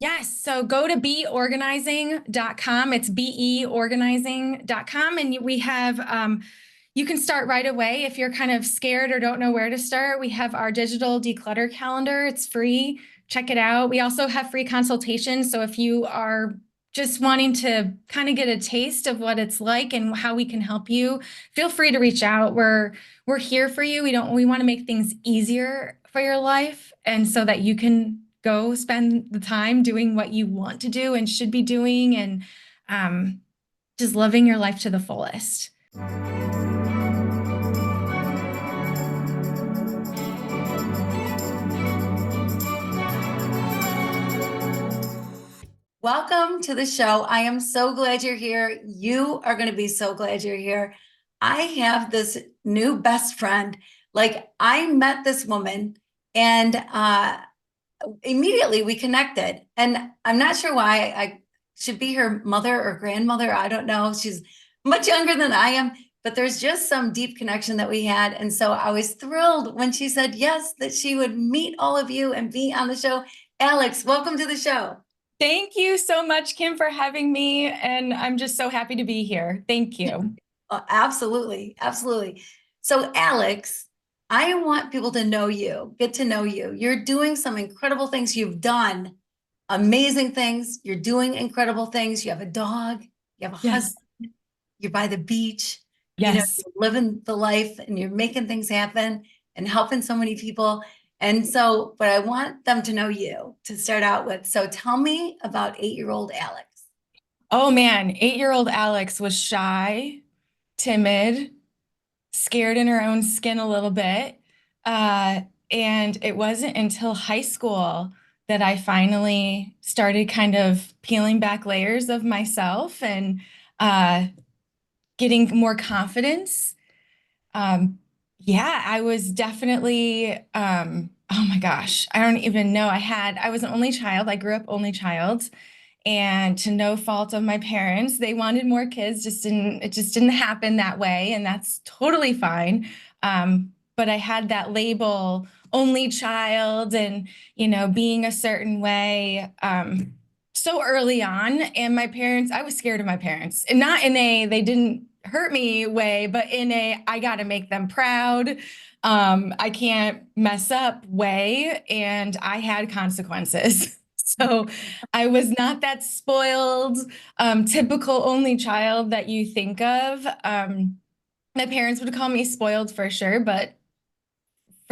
Yes. So go to beorganizing.com. It's beorganizing.com. And we have, you can start right away if you're kind of scared or don't know where to start. We have our digital declutter calendar. It's free. Check it out. We also have free consultations. So if you are just wanting to kind of get a taste of what it's like and how we can help you, feel free to reach out. We're here for you. We want to make things easier for your life and so that you can go spend the time doing what you want to do and should be doing and just living your life to the fullest. Welcome to the show. I am so glad you're here. You are going to be so glad you're here. I have this new best friend. Like, I met this woman and immediately we connected. And I'm not sure why I should be her mother or grandmother. I don't know. She's much younger than I am, but there's just some deep connection that we had. And so I was thrilled when she said yes, that she would meet all of you and be on the show. Alex, welcome to the show. Thank you so much, Kim, for having me. And I'm just so happy to be here. Thank you. Oh, absolutely. Absolutely. So, Alex, I want people to know you, get to know you. You're doing some incredible things. You've done amazing things. You're doing incredible things. You have a dog, you have a husband, you're by the beach, Yes. you're living the life and you're making things happen and helping so many people. And so, but I want them to know you to start out with. So tell me about 8-year-old Alex. Oh man, 8-year-old Alex was shy, timid, scared in her own skin a little bit. And it wasn't until high school that I finally started kind of peeling back layers of myself and getting more confidence. Yeah, I was definitely, oh my gosh, I don't even know. I was an only child. I grew up only child. And to no fault of my parents, they wanted more kids, it just didn't happen that way. And that's totally fine. But I had that label, only child, and, being a certain way, so early on. And my parents, I was scared of my parents, and not in they didn't hurt me way, but in I got to make them proud. I can't mess up way. And I had consequences. So I was not that spoiled, typical only child that you think of. My parents would call me spoiled for sure, but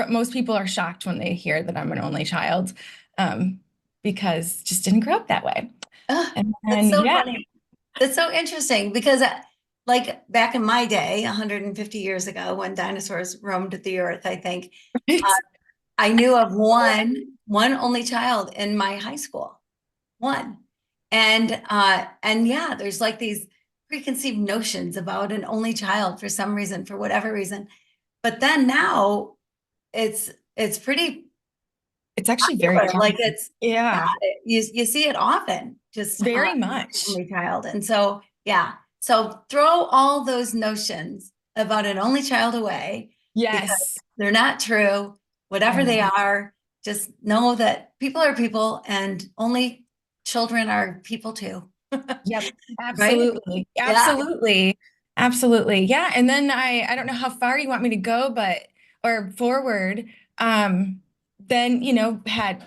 most people are shocked when they hear that I'm an only child, because just didn't grow up that way. Oh, And that's then, so yeah. funny. That's so interesting because like back in my day, 150 years ago, when dinosaurs roamed the earth, I think, uh, I knew of one only child in my high school. One. And yeah, there's like these preconceived notions about an only child for some reason, for whatever reason. But then now it's pretty It's actually very popular. common. Like it's yeah, Yeah, you see it often, just very much. only child. And so yeah, so throw all those notions about an only child away because Yes. they're not true. Whatever they Yeah. are, just know that people are people and only children are people too. Yep, Right? absolutely. Yeah. Absolutely. Absolutely. Yeah. And then I don't know how far you want me to go, but or forward. Then, had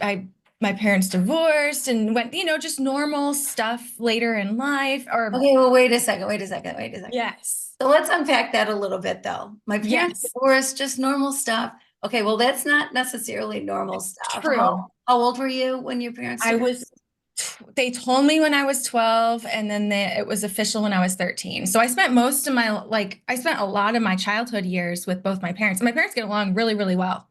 my parents divorced and went, just normal stuff later in life or Okay, well, wait a second, wait a second, wait a second. yes. So let's unpack that a little bit though. My parents Yes. divorced, just normal stuff. Okay, well, that's not necessarily normal stuff. True. How old were you when your parents I divorced? was they told me when I was 12 and then it was official when I was 13. So I spent I spent a lot of my childhood years with both my parents. And my parents get along really, really well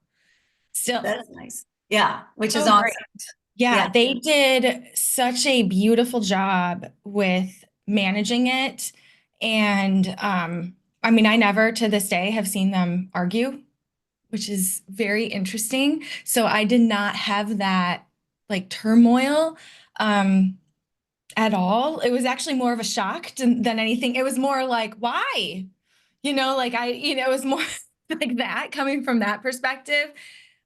still. That's nice. Yeah, which is Oh, great. awesome. Yeah, Yeah. they did such a beautiful job with managing it. And I mean, I never to this day have seen them argue, which is very interesting. So I did not have that like turmoil at all. It was actually more of a shock than anything. It was more like, why? It was more like that coming from that perspective.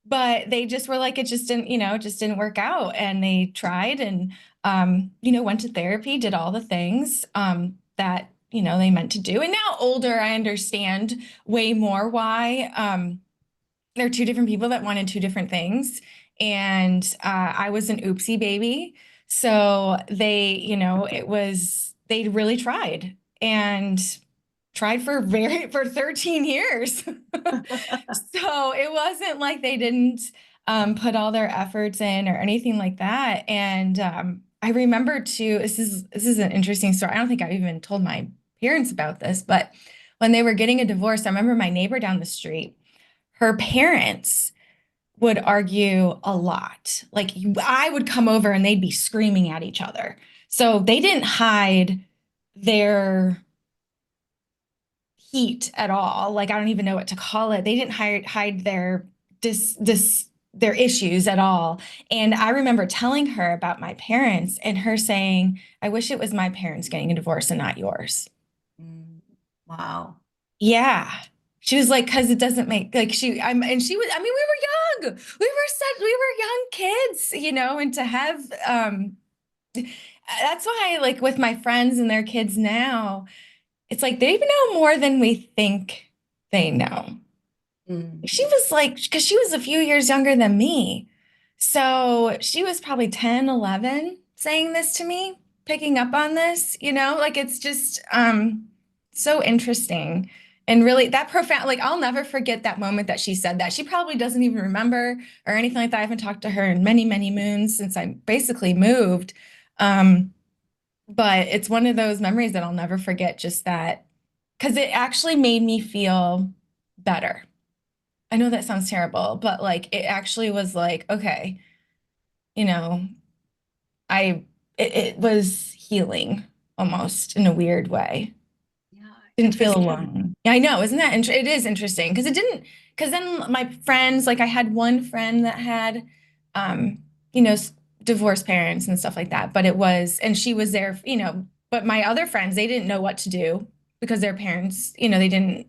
but they just were like, it just didn't, it just didn't work out. And they tried and, went to therapy, did all the things that, they meant to do. And now older, I understand way more why. They're two different people that wanted two different things. And I was an oopsie baby. So they really tried and tried for 13 years. So it wasn't like they didn't put all their efforts in or anything like that. And I remember too, this is an interesting story. I don't think I even told my parents about this, but when they were getting a divorce, I remember my neighbor down the street, her parents would argue a lot. Like I would come over and they'd be screaming at each other. So they didn't hide their heat at all. Like I don't even know what to call it. They didn't hide their their issues at all. And I remember telling her about my parents and her saying, "I wish it was my parents getting a divorce and not yours." Mm, wow. Yeah. She was like, because it doesn't make like and she was, I mean, we were young. We were young kids, and to have that's why like with my friends and their kids now, it's like they know more than we think they know. Mm, She was like, because she was a few years younger than me. So she was probably 10, 11, saying this to me, picking up on this, like it's just so interesting. And really that profound, like I'll never forget that moment that she said that. She probably doesn't even remember or anything like that. I haven't talked to her in many, many moons since I basically moved. Um, but it's one of those memories that I'll never forget, just that, because it actually made me feel better. I know that sounds terrible, but like it actually was like, okay, you know, I it was healing almost in a weird way. yeah, Didn't feel interesting. alone. Yeah, I know, isn't that it is interesting because it didn't because then my friends, like I had one friend that had um, you know, divorced parents and stuff like that, but it was and she was there, but my other friends, they didn't know what to do because their parents, they didn't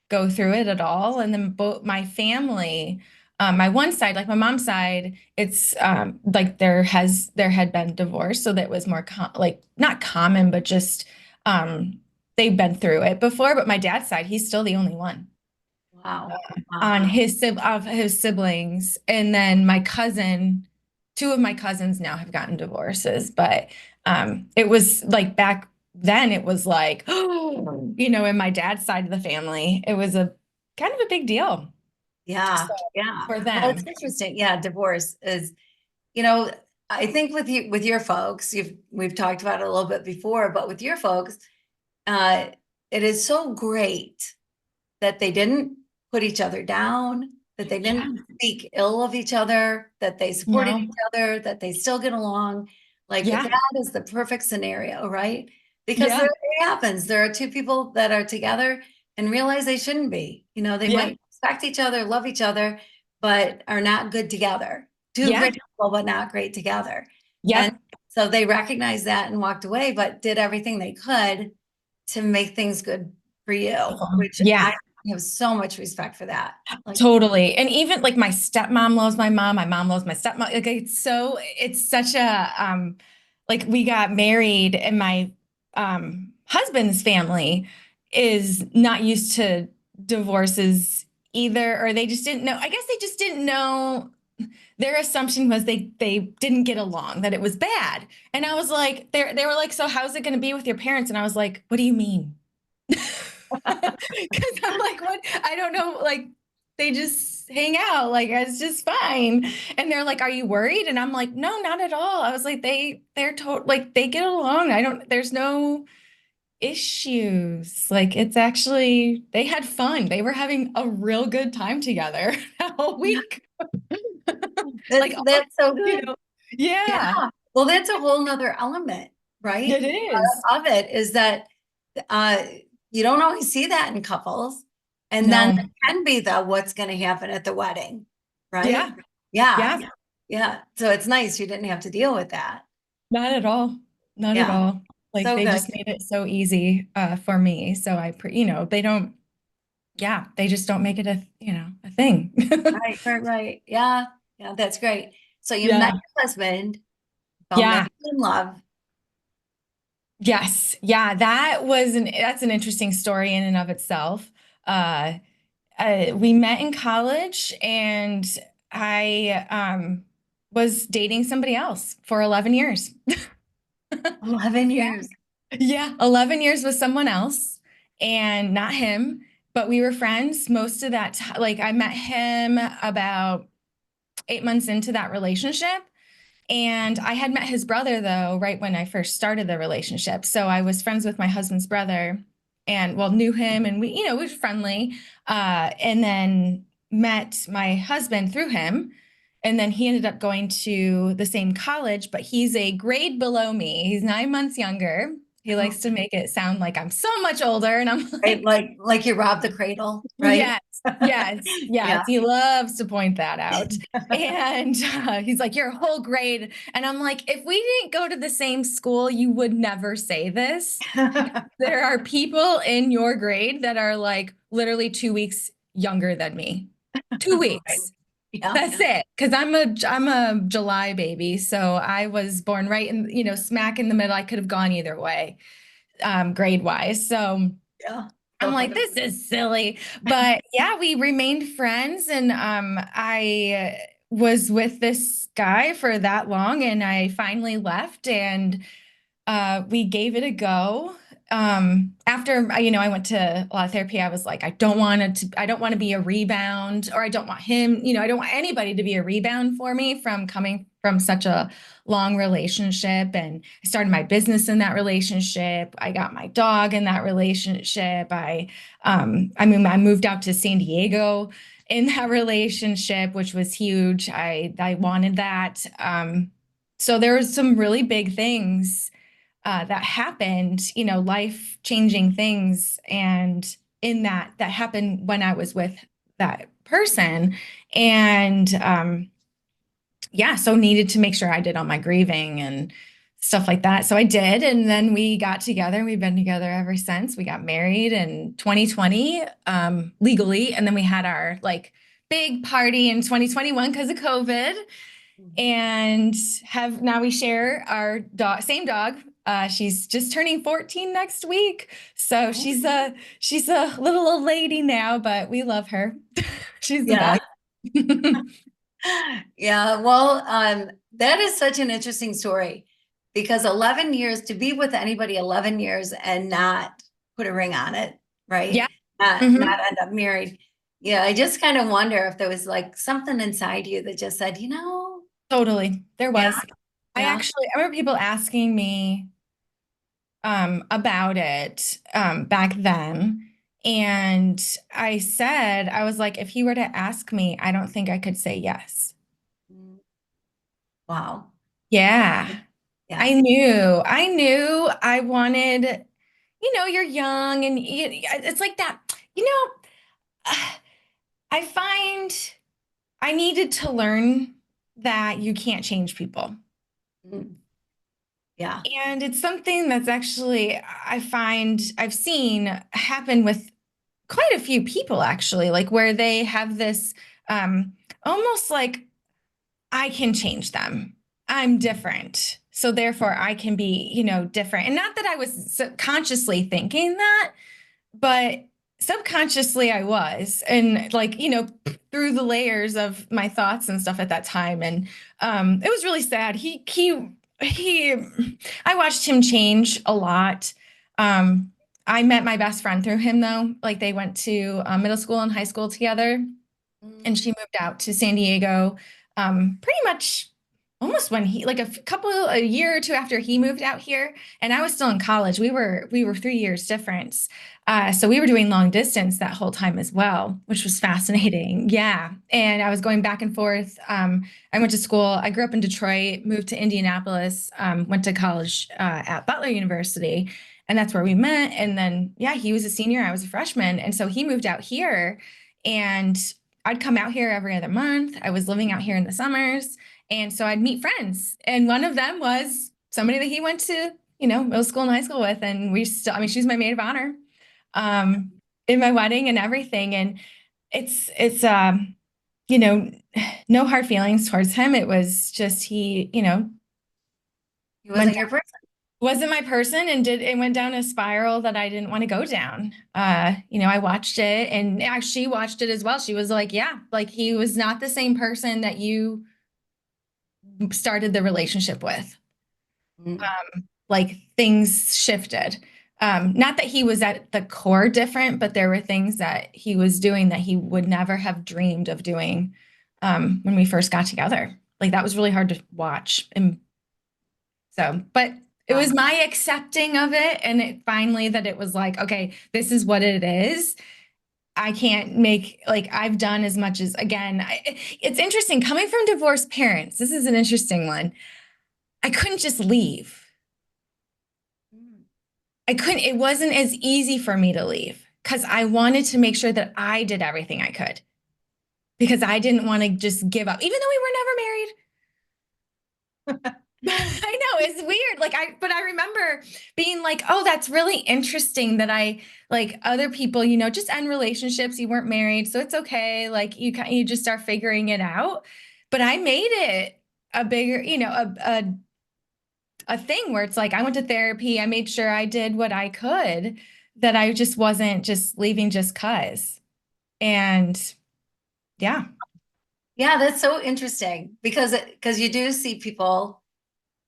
go through it at all. And then both my family, my one side, like my mom's side, it's like there had been divorce, so that was more like not common, but just they've been through it before. But my dad's side, he's still the only one Wow. on Wow. of his siblings, and then my cousin, two of my cousins now have gotten divorces, but it was like back then it was like in my dad's side of the family it was a kind of a big deal Yeah. so, Yeah. for Well, it's them. interesting. Yeah. Divorce is, you know, I think with your folks, we've talked about it a little bit before, but with your folks, uh, it is so great that they didn't put each other down, that they Yeah, didn't speak ill of each other, that they supported no, each other, that they still get along. Like yeah, that is the perfect scenario, right? Because yeah, it happens. There are two people that are together and realize they shouldn't be. They yeah, might respect each other, love each other, but are not good together. Two yeah, great people, but not great together. And yep. so they recognized that and walked away, but did everything they could to make things good for you, which Yeah. I have so much respect for that. Like, Totally. And even like my stepmom loves my mom loves my stepmom. Like it's such a like we got married and my husband's family is not used to divorces either, or they just didn't know. I guess they just didn't know. Their assumption was they didn't get along, that it was bad. And I was like, they were like, so how's it gonna be with your parents? And I was like, what do you mean? Because I'm like, what? I don't know. Like, they just hang out. Like, it's just fine. And they're like, are you worried? And I'm like, no, not at all. I was like, they're total like they get along. There's no issues. Like, it's actually, they had fun. They were having a real good time together all week. Like, that's so you good. know, Yeah. yeah, Well, that's a whole nother element, it right? is. Of it is that uh, you don't always see that in couples. And then No, it can be the what's going to happen at the wedding, right? yeah, Yeah. yeah. Yeah. So it's nice you didn't have to deal with that. Not at all. Not at Yeah. all. Like So they good. just made it so easy for me. So they don't. Yeah, they just don't make it a thing. Right, right, right. Yeah, yeah, that's great. So you met Yeah. your husband, fell Yeah. madly in love. Yes. Yeah. That's an interesting story in and of itself. Uh, we met in college and I was dating somebody else for 11 years. 11 years. Yeah, 11 years with someone else and not him, but we were friends most of that time. Like I met him about 8 months into that relationship. And I had met his brother though, right when I first started the relationship. So I was friends with my husband's brother and well, knew him and we were friendly. And then met my husband through him. And then he ended up going to the same college, but he's a grade below me. He's 9 months younger. He likes to make it sound like I'm so much older. And I'm Right? like, Like you robbed the cradle, right? yes, yes, yes. Yeah. He loves to point that out. And he's like, "You're a whole grade." And I'm like, if we didn't go to the same school, you would never say this. There are people in your grade that are like literally 2 weeks younger than me. Two Right. weeks. Yeah. That's it. Because I'm a July baby. So I was born right in, smack in the middle. I could have gone either way, grade wise. So Yeah. I'm So like, funny. this is silly. But yeah, we remained friends and I was with this guy for that long and I finally left and we gave it a go. After I went to a lot of therapy, I was like, I don't want to be a rebound, or I don't want him, I don't want anybody to be a rebound for me from coming from such a long relationship. And I started my business in that relationship. I got my dog in that relationship. I moved out to San Diego in that relationship, which was huge. I wanted that. So there was some really big things that happened, life-changing things, and in that happened when I was with that person, and yeah, so needed to make sure I did all my grieving and stuff like that. So I did, and then we got together, and we've been together ever since. We got married in 2020, legally, and then we had our like big party in 2021 because of COVID and have now we share our dog, same dog. She's just turning 14 next week. So she's a little old lady now, but we love her. She's the Yeah. best. Yeah. Well, that is such an interesting story because 11 years to be with anybody 11 years and not put a ring on it, Yeah. right? Not Hmm. end up married. Yeah. I just kind of wonder if there was like something inside you that just said, Totally. There yeah, was. yeah. I remember people asking me about it back then. And I was like, if he were to ask me, I don't think I could say yes. Mm, wow. Yeah. Yeah. I knew I wanted, you're young and it's like that, I find I needed to learn that you can't change people. Mm, yeah. And it's something that's actually, I find I've seen happen with quite a few people actually, like where they have this um, almost like I can change them. I'm different. So therefore I can be, different. And not that I was consciously thinking that, but subconsciously I was. And like, through the layers of my thoughts and stuff at that time. And it was really sad. He I watched him change a lot. I met my best friend through him though. Like they went to middle school and high school together and Mm, she moved out to San Diego pretty much almost when like a year or two after he moved out here, and I was still in college. We were 3 years difference. So we were doing long distance that whole time as well, which was fascinating. Yeah. And I was going back and forth. I went to school. I grew up in Detroit, moved to Indianapolis, went to college at Butler University, and that's where we met. And then, yeah, he was a senior, I was a freshman. And so he moved out here, and I'd come out here every other month. I was living out here in the summers. And so I'd meet friends. And one of them was somebody that he went to, middle school and high school with. And we still, I mean, she's my maid of honor. Um, in my wedding and everything. And it's you know, no hard feelings towards him. It was just he, He went wasn't your person. wasn't my person and it went down a spiral that I didn't want to go down. I watched it and she watched it as well. She was like, yeah, like he was not the same person that you started the relationship with. Mm. Like things shifted. Not that he was at the core different, but there were things that he was doing that he would never have dreamed of doing when we first got together. Like that was really hard to watch. And so, but it Yeah. was my accepting of it. And it finally that it was like, okay, this is what it is. I can't make, like, I've done as much as, again, it's interesting coming from divorced parents. This is an interesting one. I couldn't just leave. Mm. I couldn't, it wasn't as easy for me to leave because I wanted to make sure that I did everything I could because I didn't want to just give up, even though we were never married. I know it's weird. But I remember being like, oh, that's really interesting that like other people, just end relationships. You weren't married, so it's okay. Like you just start figuring it out. But I made it a bigger, a thing where it's like I went to therapy. I made sure I did what I could, that I just wasn't just leaving just cause. And yeah. Yeah, that's so interesting because you do see people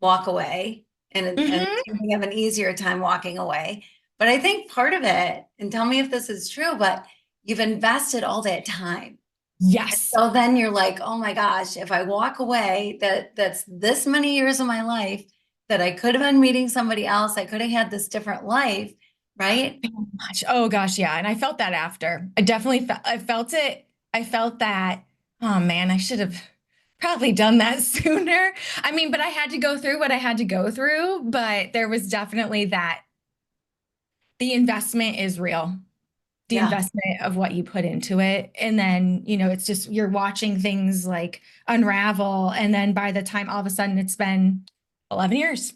walk away and Hmm. they have an easier time walking away. But I think part of it, and tell me if this is true, but you've invested all that time. Yes. So then you're like, oh my gosh, if I walk away, that's this many years of my life that I could have been meeting somebody else. I could have had this different life, right? Gosh. Oh gosh, yeah. And I felt that after. I felt it. I felt that, oh man, I should have probably done that sooner. I mean, but I had to go through what I had to go through, but there was definitely that the investment is real. The Yeah. investment of what you put into it. And then, it's just you're watching things like unravel. And then by the time all of a sudden it's been 11 years,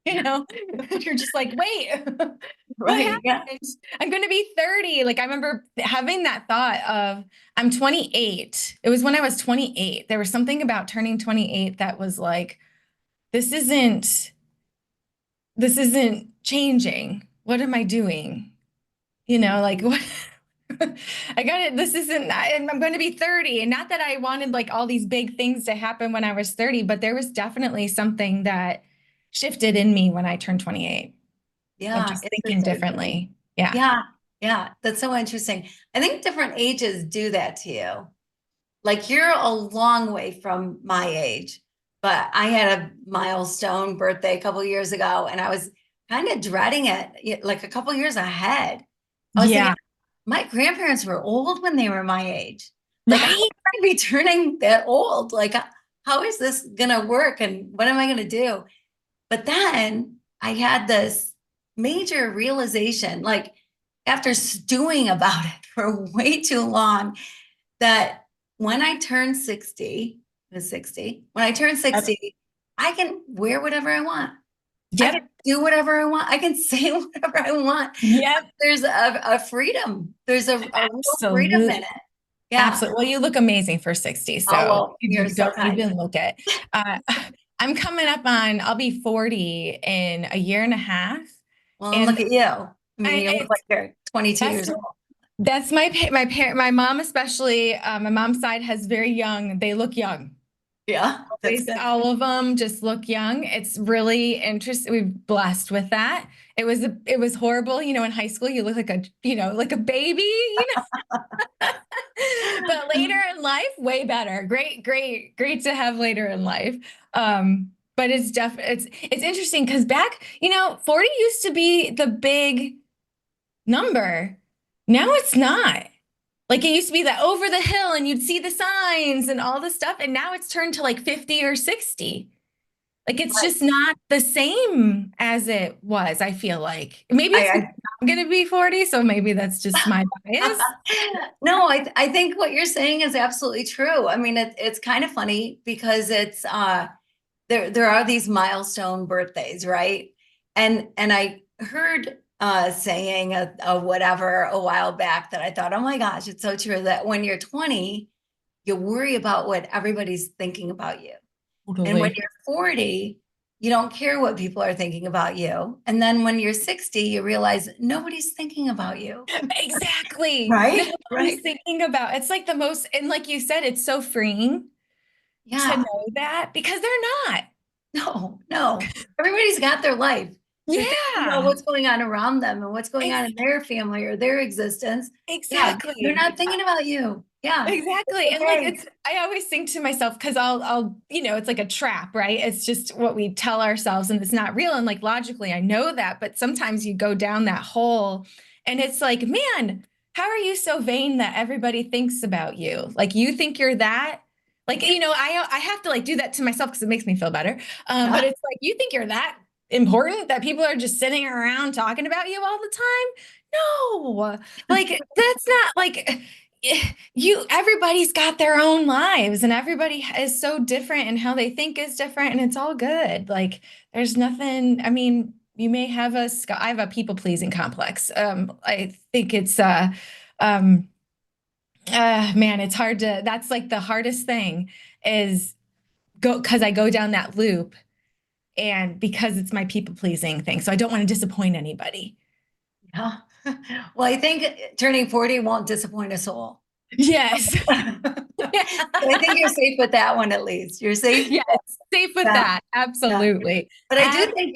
you're just like, wait, what Right. Yeah. happened? I'm going to be 30. Like I remember having that thought of I'm 28. It was when I was 28. There was something about turning 28 that was like, this isn't, this isn't changing. What am I doing? Like what? I got it. This isn't, I'm going to be 30. And not that I wanted like all these big things to happen when I was 30, but there was definitely something that shifted in me when I turned 28 of Yeah. just thinking Interesting. differently. Yeah. Yeah. Yeah. That's so interesting. I think different ages do that to you. Like you're a long way from my age, but I had a milestone birthday a couple years ago and I was kind of dreading it, like a couple years ahead. I was thinking, Yeah. my grandparents were old when they were my age. Like, I'm Right. going to be turning that old. Like, how is this going to work? And what am I going to do? But then I had this major realization, like, after stewing about it for way too long, that when I turned 60, I was 60, when I turned Yep. 60, I can wear whatever I want. I can Yep. do whatever I want. I can say whatever I want. Yep. There's a freedom. There's a real freedom in Absolutely. it. Yeah. Absolutely. Well, you look amazing for 60. Oh, So well, you you're so don't kind. even look it. Uh, I'm coming up on, I'll be 40 in a year and a half. Well, and look And at you. I mean, you look like it's, you're 22 that's years old. That's my parent, my mom especially. My mom's side has very young. They look young. Yeah, that's Always, good. all of them just look young. It's really interesting. We're blessed with that. It was horrible. In high school, you look like a baby. But later in life, way better. Great, great, great to have later in life. But it's interesting because back, 40 used to be the big number. Now it's not. Like it used to be that over the hill and you'd see the signs and all the stuff. And now it's turned to like 50 or 60. Like it's Right. just not the same as it was, I feel like. Maybe it's because I, I'm going to be 40, so maybe that's just my bias. no, I think what you're saying is absolutely true. I mean, it's kind of funny because it's there are these milestone birthdays, right? And I heard saying a whatever a while back that I thought, oh my gosh, it's so true that when you're 20, you worry about what everybody's thinking about you. And when Totally. you're 40, you don't care what people are thinking about you. And then when you're 60, you realize nobody's thinking about you. Exactly. Right? Nobody's Right. thinking about it's like the most, and like you said, it's so freeing to Yeah. know that because they're not. No, no. Everybody's got their life. They're thinking about Yeah. what's going on around them and what's going on Ex in their family or their existence. Yeah, they're exactly. not thinking about you. Yeah. It's Exactly. And like okay. it's I always think to myself because it's like a trap, right? It's just what we tell ourselves and it's not real. And like logically, I know that, but sometimes you go down that hole and it's like, man, how are you so vain that everybody thinks about you? Like you think you're that? Like, I have to like do that to myself because it makes me feel better. But Yeah. it's like you think you're that important that people are just sitting around talking about you all the time? No, like that's not like everybody's got their own lives and everybody is so different and how they think is different and it's all good. Like there's nothing, I mean, you may have I have a people pleasing complex. I think it's um man, it's hard to that's like the hardest thing is go because I go down that loop and because it's my people pleasing thing. So I don't want to disappoint anybody. Yeah. Well, I think turning 40 won't disappoint us all. Yes. So I think you're safe with that one at least. You're safe. Yes, safe with Yeah. that. Yeah. Absolutely. But I Absolutely.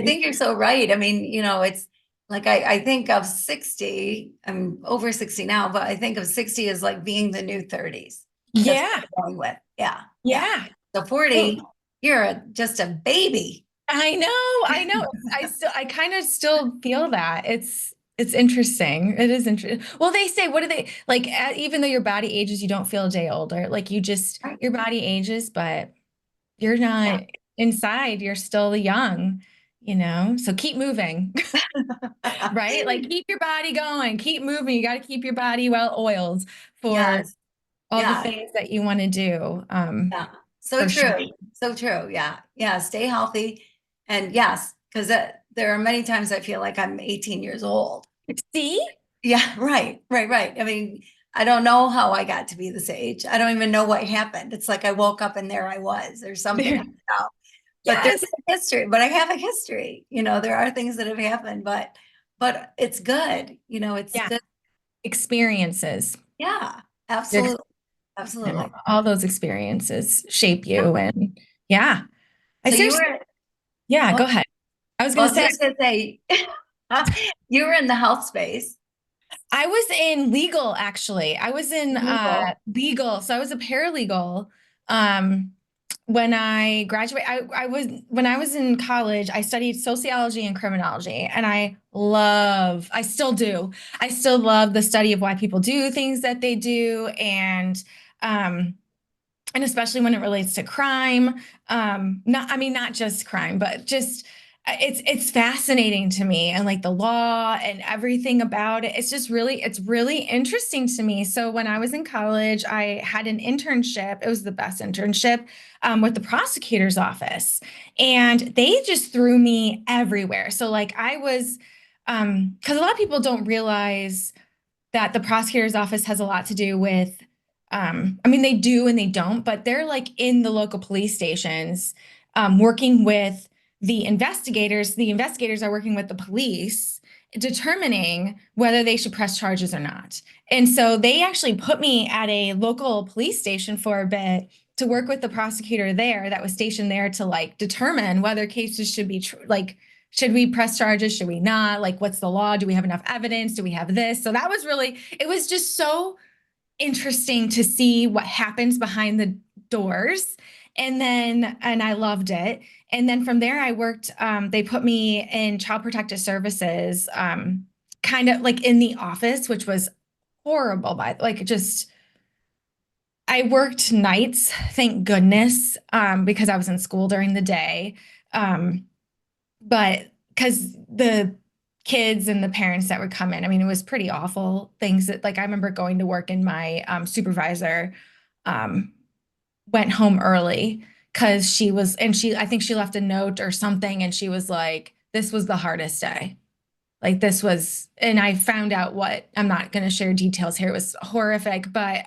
think you're so right. I mean, it's like I think of 60, I'm over 60 now, but I think of 60 as like being the new 30s. That's what Yeah. I'm going with. Yeah. Yeah. Yeah. So Well, 40, you're just a baby. I know. I know. I kind of still feel that. It's interesting. It is interesting. Well, they say, what do they like, even though your body ages, you don't feel a day older. Like Right. your body ages, but you're Yeah. not inside. You're still young. So keep moving, right? Like keep your body going, keep moving. You got to keep your body well oiled for Yes. all the Yeah. things that you want to do. Yeah. So For sure. true. So true. Yeah. Yeah. Stay healthy. And yes, because there are many times I feel like I'm 18 years old. See? Yeah. Right. Right. Right. I mean, I don't know how I got to be this age. I don't even know what happened. It's like I woke up and there I was, or something. I There. don't know. But there's Yes. a history, but I have a history. There are things that have happened, but it's good. It's Yeah. good. Experiences. Yeah. Your Absolutely. Absolutely. all those experiences shape Yeah. you. And yeah, I So you seriously, were, yeah, go well, ahead. I was I going to was say, just gonna say, you were in the health space, I was in legal actually. I was in legal. legal. So I was a paralegal. Um, when I graduated, when I was in college, I studied sociology and criminology, and I still do. I still love the study of why people do things that they do, um, and especially when it relates to crime. Not just crime, but just it's fascinating to me and like the law and everything about it. It's really interesting to me. So when I was in college, I had an internship. It was the best internship with the prosecutor's office, and they just threw me everywhere. So like I was, because a lot of people don't realize that the prosecutor's office has a lot to do with they do and they don't, but they're like in the local police stations working with the investigators. The investigators are working with the police, determining whether they should press charges or not. And so they actually put me at a local police station for a bit to work with the prosecutor there that was stationed there to like determine whether cases should be should we press charges? Should we not? Like, what's the law? Do we have enough evidence? Do we have this? So it was just so interesting to see what happens behind the doors. And I loved it. And then from there, they put me in child protective services, kind of like in the office, which was horrible, I worked nights, thank goodness, because I was in school during the day. Um, but because the kids and the parents that would come in, it was pretty awful things that like I remember going to work and my supervisor um, went home early because I think she left a note or something and she was like, this was the hardest day. Like this was, and I found out what, I'm not going to share details here. It was horrific, but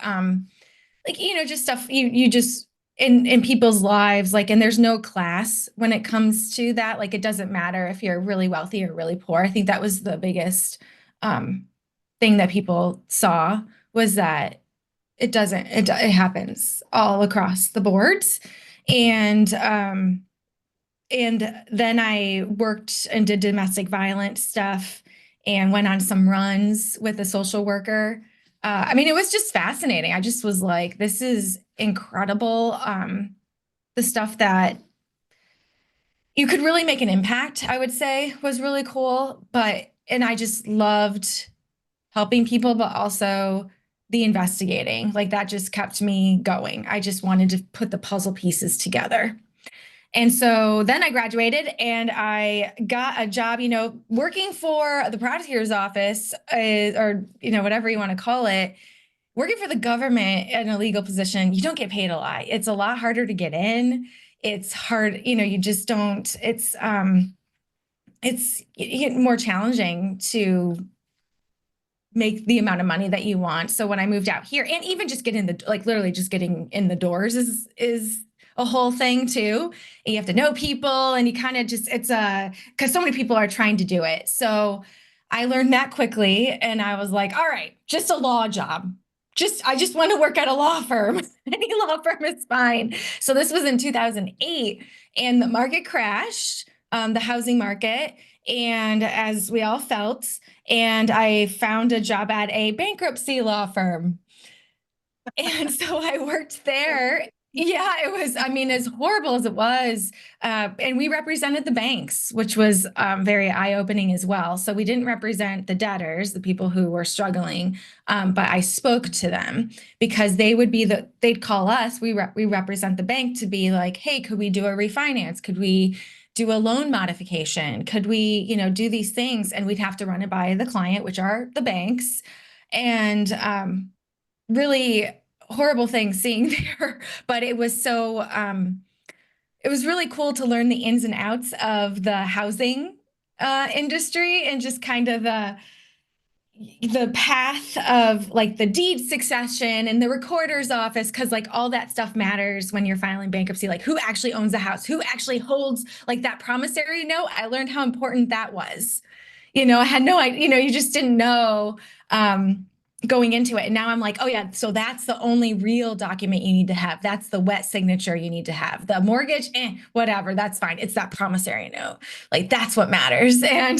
like, just stuff you just in people's lives, like, and there's no class when it comes to that. Like, it doesn't matter if you're really wealthy or really poor. I think that was the biggest um, thing that people saw, was that it doesn't, it happens all across the boards. And and then I worked and did domestic violence stuff and went on some runs with a social worker. I mean, it was just fascinating. I just was like, this is incredible. The stuff that you could really make an impact, I would say, was really cool. And I just loved helping people, but also the investigating. Like that just kept me going. I just wanted to put the puzzle pieces together. And so then I graduated and I got a job, working for the prosecutor's office, or, whatever you want to call it. Working for the government in a legal position, you don't get paid a lot. It's a lot harder to get in. It's hard, you just don't, it's more challenging to make the amount of money that you want. So when I moved out here, and even just getting like literally just getting in the doors is a whole thing too. And you have to know people, and you kind of just, it's because so many people are trying to do it. So I learned that quickly, and I was like, all right, just a law job. I just want to work at a law firm. Any law firm is fine. So this was in 2008, and the market crashed, the housing market, and as we all felt, and I found a job at a bankruptcy law firm. And so I worked there. Yeah, it was, I mean, as horrible as it was. And we represented the banks, which was very eye-opening as well. So we didn't represent the debtors, the people who were struggling, but I spoke to them because they'd call us, we represent the bank, to be like, hey, could we do a refinance? Could we do a loan modification? Could we, do these things? And we'd have to run it by the client, which are the banks. And really horrible thing seeing there, but it was it was really cool to learn the ins and outs of the housing industry, and just kind of the path of like the deed succession and the recorder's office, because like all that stuff matters when you're filing bankruptcy. Like who actually owns the house, who actually holds like that promissory note. I learned how important that was. I had no idea, you just didn't know going into it. And now I'm like, oh yeah, so that's the only real document you need to have. That's the wet signature you need to have. The mortgage, whatever, that's fine. It's that promissory note. Like that's what matters. And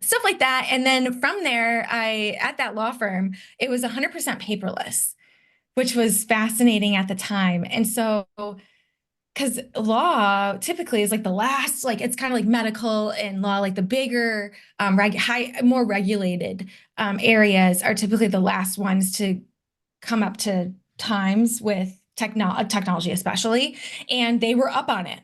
stuff like that. And then from there, at that law firm, it was 100% paperless, which was fascinating at the time. And so, because law typically is like the last, like it's kind of like medical and law, like the bigger, more regulated areas are typically the last ones to come up to times with technology, especially. And they were up on it.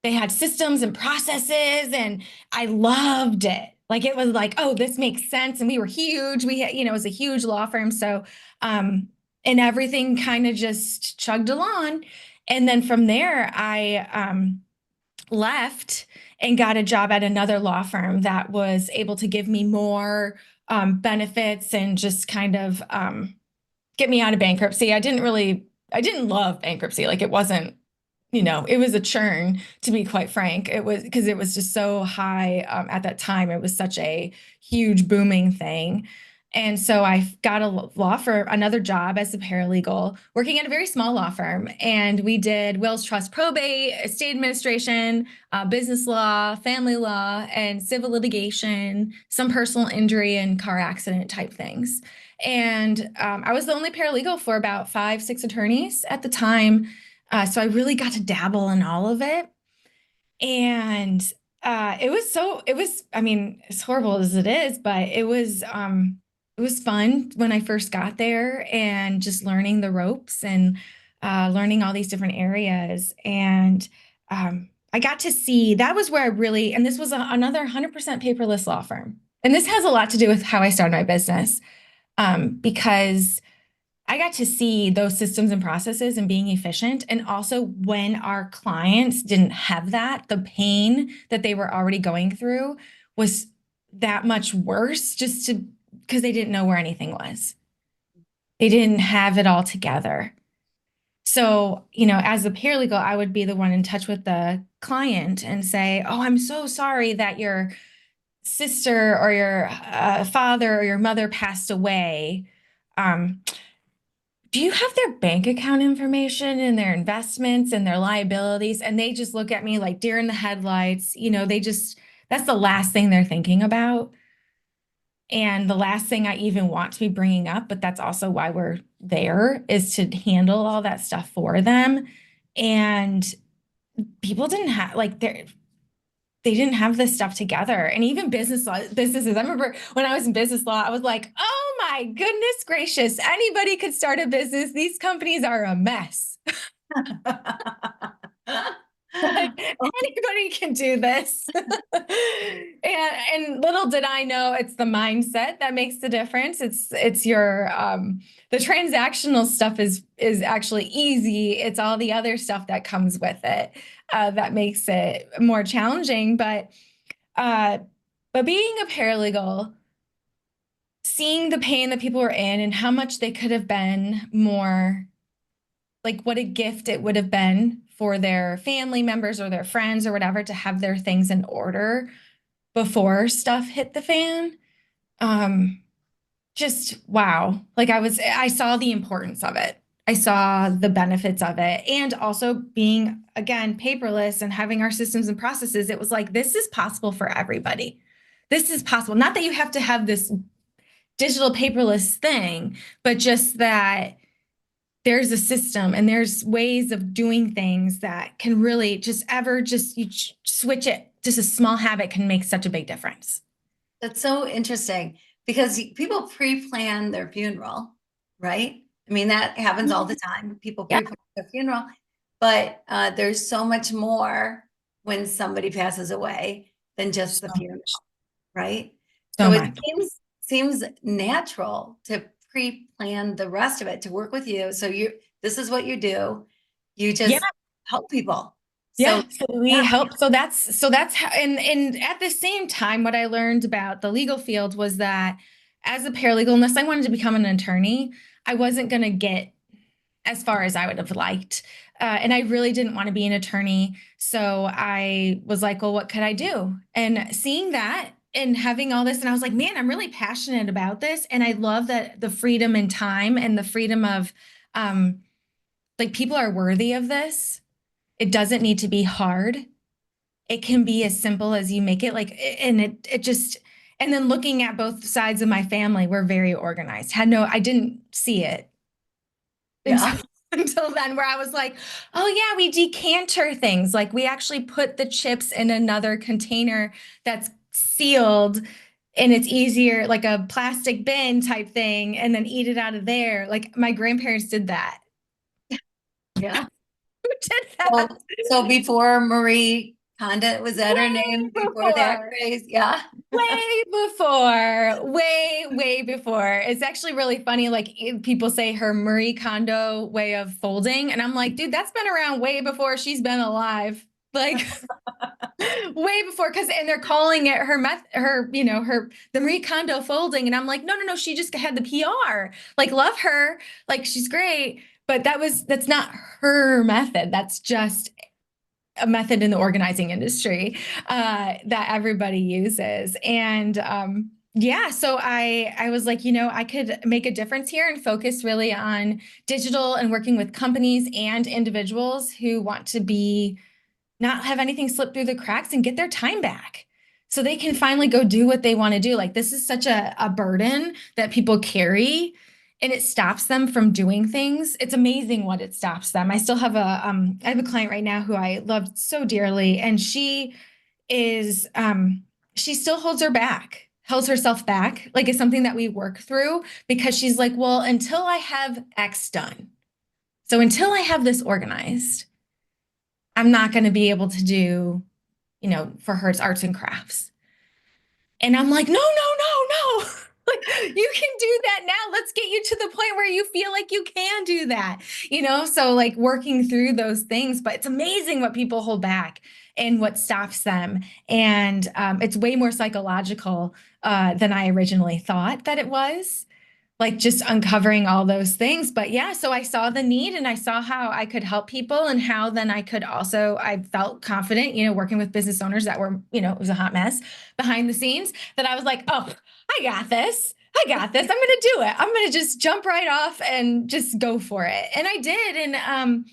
They had systems and processes, and I loved it. Like it was like, oh, this makes sense. And we were huge. We had, it was a huge law firm. So, and everything kind of just chugged along. And then from there, I left and got a job at another law firm that was able to give me more benefits, and just kind of get me out of bankruptcy. I didn't love bankruptcy. Like it wasn't, it was a churn, to be quite frank. It was because it was just so high at that time. It was such a huge booming thing. And so I got another job as a paralegal, working at a very small law firm. And we did wills, trust, probate, estate administration, business law, family law, and civil litigation, some personal injury and car accident type things. And I was the only paralegal for about 5, 6 attorneys at the time. So I really got to dabble in all of it. And I mean, as horrible as it is, but it was fun when I first got there, and just learning the ropes, and learning all these different areas. And I got to see, that was where I really, and this was another 100% paperless law firm. And this has a lot to do with how I started my business, because I got to see those systems and processes and being efficient. And also when our clients didn't have that, the pain that they were already going through, was that much worse just to because they didn't know where anything was. They didn't have it all together. So, as a paralegal, I would be the one in touch with the client and say, "Oh, I'm so sorry that your sister or your father or your mother passed away. Um, do you have their bank account information and their investments and their liabilities?" And they just look at me like deer in the headlights. That's the last thing they're thinking about. And the last thing I even want to be bringing up, but that's also why we're there, is to handle all that stuff for them. And people didn't have they didn't have this stuff together. And even businesses. I remember when I was in business law, I was like, oh my goodness gracious, anybody could start a business. These companies are a mess. Like anybody can do this. And little did I know it's the mindset that makes the difference. It's your the transactional stuff is actually easy. It's all the other stuff that comes with it that makes it more challenging. Uh but being a paralegal, seeing the pain that people were in and how much they could have been more, like what a gift it would have been for their family members or their friends or whatever to have their things in order before stuff hit the fan. Um, just wow. Like I saw the importance of it. I saw the benefits of it. And also being, again, paperless and having our systems and processes, it was like, this is possible for everybody. This is possible. Not that you have to have this digital paperless thing, but just that there's a system and there's ways of doing things that can really switch it. Just a small habit can make such a big difference. That's so interesting because people pre-plan their funeral, right? I mean, that happens all the time. People Yeah, pre-plan their funeral, but there's so much more when somebody passes away than just the so funeral, right? so So it much. seems natural to pre-plan the rest of it, to work with you. So this is what you do. You Yeah, just help people. So yeah. So we yeah, help. So that's how, and at the same time, what I learned about the legal field was that as a paralegal, unless I wanted to become an attorney, I wasn't going to get as far as I would have liked. And I really didn't want to be an attorney. So I was like, well, what could I do? And seeing that and having all this, and I was like, man, I'm really passionate about this. And I love that the freedom and time and the freedom of um, like people are worthy of this. It doesn't need to be hard. It can be as simple as you make it like, and it just, and then looking at both sides of my family, we're very organized. I didn't see it until yeah, until then, where I was like, oh yeah, we decanter things. Like we actually put the chips in another container that's sealed and it's easier, like a plastic bin type thing, and then eat it out of there. Like my grandparents did that. yeah. Who did So, that? so before Marie Kondo, was that her Way name? Before that before. craze? Yeah. Way before. It's actually really funny. Like people say her Marie Kondo way of folding, and I'm like, dude, that's been around way before she's been alive. Like way before, and they're calling it the Marie Kondo folding, and I'm like, no, no, no, she just had the PR. Like, love her, like she's great, but that's not her method. That's just a method in the organizing industry that everybody uses. And yeah, so I was like, I could make a difference here and focus really on digital and working with companies and individuals who want to be not have anything slip through the cracks and get their time back so they can finally go do what they want to do. Like this is such a burden that people carry and it stops them from doing things. It's amazing what it stops them. I have a client right now who I loved so dearly, and is she still holds herself back. Like it's something that we work through because she's like, well, until I have X done. So until I have this organized, I'm not going to be able to do, for her, it's arts and crafts. And I'm like, no, no, no, no. Like you can do that now. Let's get you to the point where you feel like you can do that, So like working through those things, but it's amazing what people hold back. and what stops them. And it's way more psychological than I originally thought that it was, like just uncovering all those things. But yeah, so I saw the need and I saw how I could help people and how then I could also, I felt confident, working with business owners that were, it was a hot mess behind the scenes, that I was like, oh, I got this. I got this. I'm going to do it. I'm going to just jump right off and just go for it. And I did. And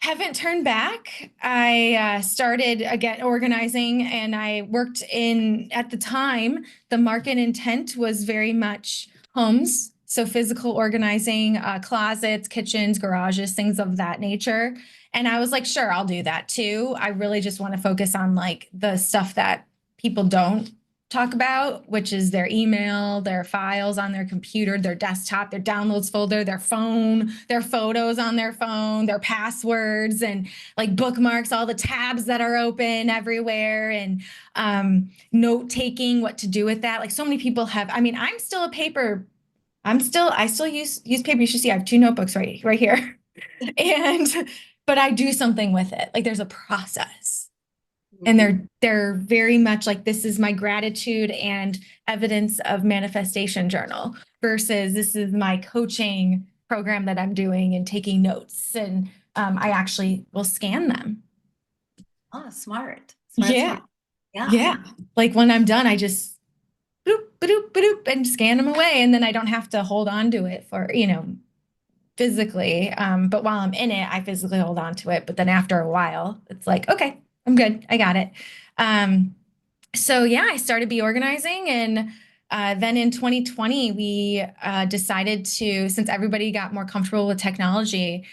haven't turned back. I started again organizing, and I worked at the time, the market intent was very much homes. So physical organizing, closets, kitchens, garages, things of that nature. And I was like, sure, I'll do that too. I really just want to focus on like the stuff that people don't talk about, which is their email, their files on their computer, their desktop, their downloads folder, their phone, their photos on their phone, their passwords, and like bookmarks, all the tabs that are open everywhere, and note taking, what to do with that. Like so many people have, I mean, I still use paper. You should see I have two notebooks right here. And but I do something with it. Like there's a process. And Mhm. they're very much like, this is my gratitude and evidence of manifestation journal versus this is my coaching program that I'm doing and taking notes. And I actually will scan them. Oh, smart, smart, Yeah. smart. Yeah. Yeah. Like when I'm done, I just boop, boop, boop, and scan them away. And then I don't have to hold on to it for, physically. But while I'm in it, I physically hold on to it. But then after a while, it's like, okay, I'm good. I got it. Um, so yeah, I started Be Organizing, and then in 2020, we decided to, since everybody got more comfortable with technology,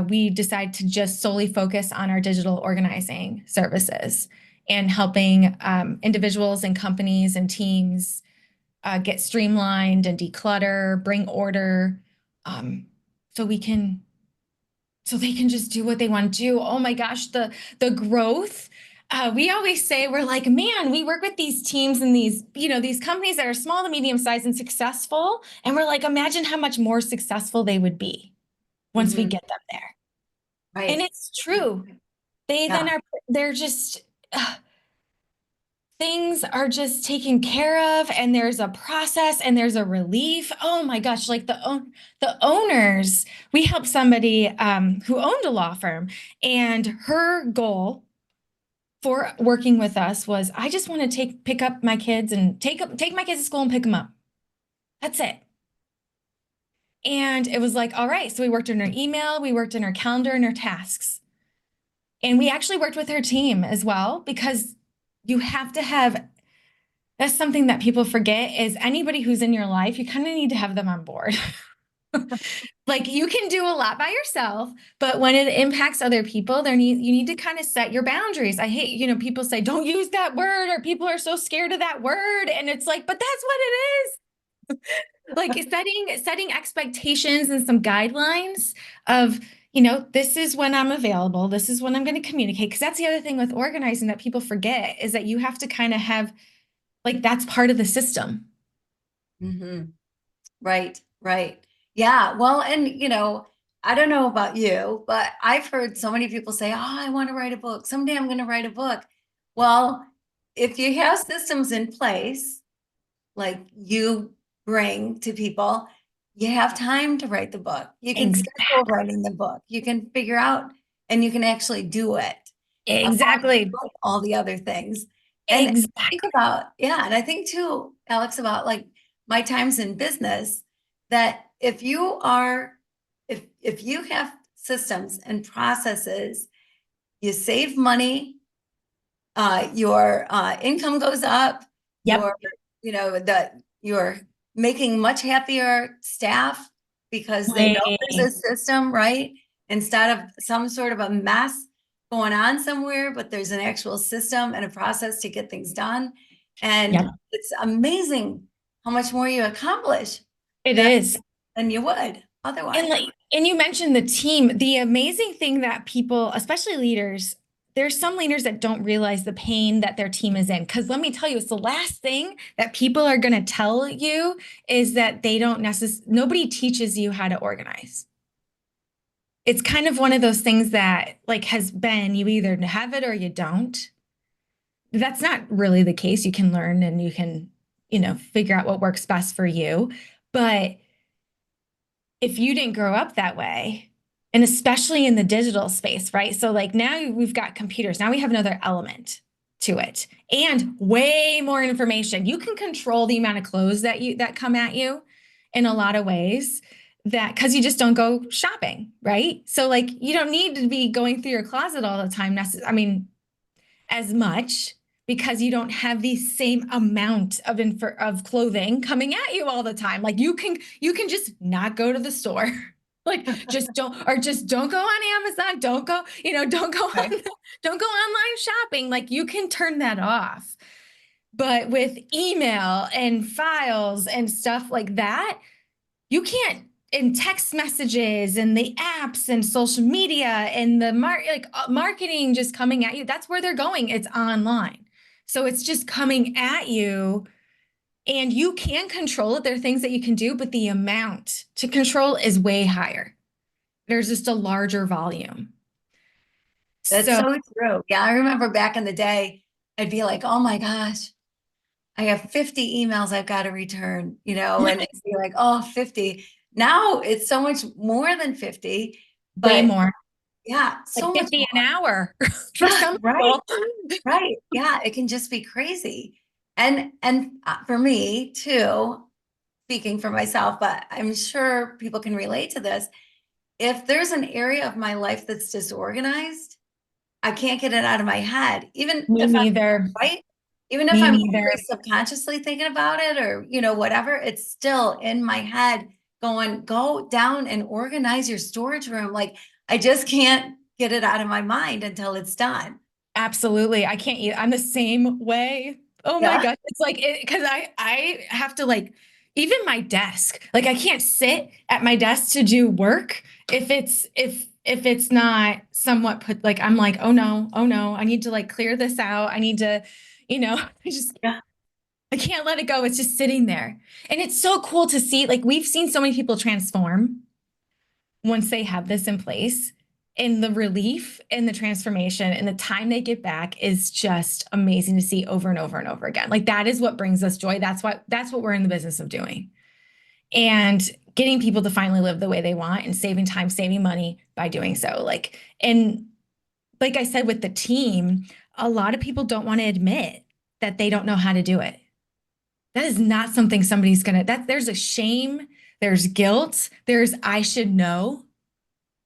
we decided to just solely focus on our digital organizing services and helping individuals and companies and teams get streamlined and declutter, bring order, um, so we can so they can just do what they want to do. Oh my gosh, the growth. We always say, we're like, man, we work with these teams and these companies that are small to medium sized and successful, and we're like, imagine how much more successful they would be once we Mhm. get them there. And Right. it's true. They then Yeah. are they're just things are just taken care of, and there's a process and there's a relief. Oh my gosh, like the owners, we helped somebody who owned a law firm, and her goal for working with us was, I just want to pick up my kids and take my kids to school and pick them up. That's it. And it was like, all right, so we worked in her email, we worked in her calendar and her tasks. And we actually worked with her team as well, because you have to have, that's something that people forget, is anybody who's in your life, you kind of need to have them on board. Like you can do a lot by yourself, but when it impacts other people, you need to kind of set your boundaries. I hate, people say, don't use that word, or people are so scared of that word. And it's like, but that's what it is. Like setting expectations and some guidelines of, this is when I'm available. This is when I'm going to communicate. Because that's the other thing with organizing that people forget, is that you have to kind of have, like, that's part of the system. Hmm. Right, right. Yeah. Well, and I don't know about you, but I've heard so many people say, "Oh, I want to write a book. Someday I'm going to write a book." Well, if you have systems in place, like you bring to people, you have time to write the book. You can schedule Exactly. writing the book. You can figure out and you can actually do it along Exactly. with all the other things. And I think Exactly. about, yeah, and I think too, Alex, about like my times in business, that if you have systems and processes, you save money, your income goes up, Yep. your, that you're making much happier staff because they know there's a Way. system, right? Instead of some sort of a mess going on somewhere, but there's an actual system and a process to get things done. And Yep. it's amazing how much more you accomplish It than, is. than you would And otherwise. like, and you mentioned the team. The amazing thing that people, especially leaders, there's some leaders that don't realize the pain that their team is in. Because let me tell you, it's the last thing that people are going to tell you, is that they don't necessarily, nobody teaches you how to organize. it's kind of one of those things that like has been you either have it or you don't. That's not really the case. You can learn and you can, figure out what works best for you. But if you didn't grow up that way, and especially in the digital space, right? So like now we've got computers. Now we have another element to it and way more information. You can control the amount of clothes that come at you in a lot of ways that because you just don't go shopping, right? So like you don't need to be going through your closet all the time. I mean, as much because you don't have the same amount of clothing coming at you all the time. Like you can just not go to the store. Like just don't go on Amazon. Don't go, don't go on, Right. don't go online shopping. Like you can turn that off. But with email and files and stuff like that, you can't in text messages and the apps and social media and the marketing just coming at you. That's where they're going. It's online. So it's just coming at you and you can control it. There are things that you can do, but the amount to control is way higher. There's just a larger volume. That's So so true. Yeah, I remember back in the day, I'd be like, oh my gosh, I have 50 emails I've got to return, and it'd be like, oh, 50. Now it's so much more than 50, way but more, yeah, like so much 50 more. an hour for Yeah, some right, people. right. Yeah, it can just be crazy. And for me too, speaking for myself, but I'm sure people can relate to this. If there's an area of my life that's disorganized, I can't get it out of my head. Even Me if I'm neither. right, even if Me I'm neither. very subconsciously thinking about it or whatever, it's still in my head going, go down and organize your storage room. Like I just can't get it out of my mind until it's done. Absolutely. I can't eat. I'm the same way. Oh my Yeah. God. It's like because I have to like even my desk. Like I can't sit at my desk to do work if it's not somewhat put like I'm like, oh no, I need to like clear this out. I need to, I just Yeah. I can't let it go. It's just sitting there. And it's so cool to see. Like we've seen so many people transform once they have this in place. And the relief and the transformation and the time they get back is just amazing to see over and over and over again. Like that is what brings us joy. That's what we're in the business of doing. And getting people to finally live the way they want and saving time, saving money by doing so. And like I said with the team, a lot of people don't want to admit that they don't know how to do it. That is not something somebody's gonna, that there's a shame, there's guilt, there's I should know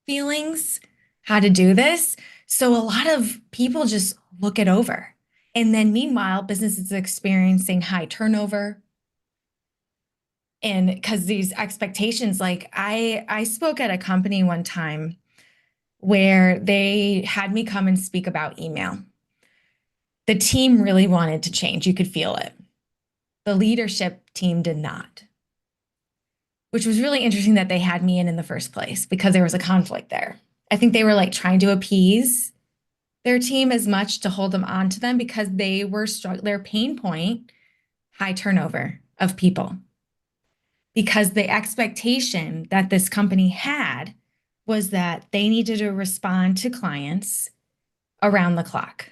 feelings how to do this. So a lot of people just look it over. And then meanwhile, business is experiencing high turnover. And because these expectations, like I spoke at a company one time where they had me come and speak about email. The team really wanted to change. You could feel it. The leadership team did not, which was really interesting that they had me in the first place because there was a conflict there. I think they were like trying to appease their team as much to hold them on to them because they were their pain point, high turnover of people. Because the expectation that this company had was that they needed to respond to clients around the clock.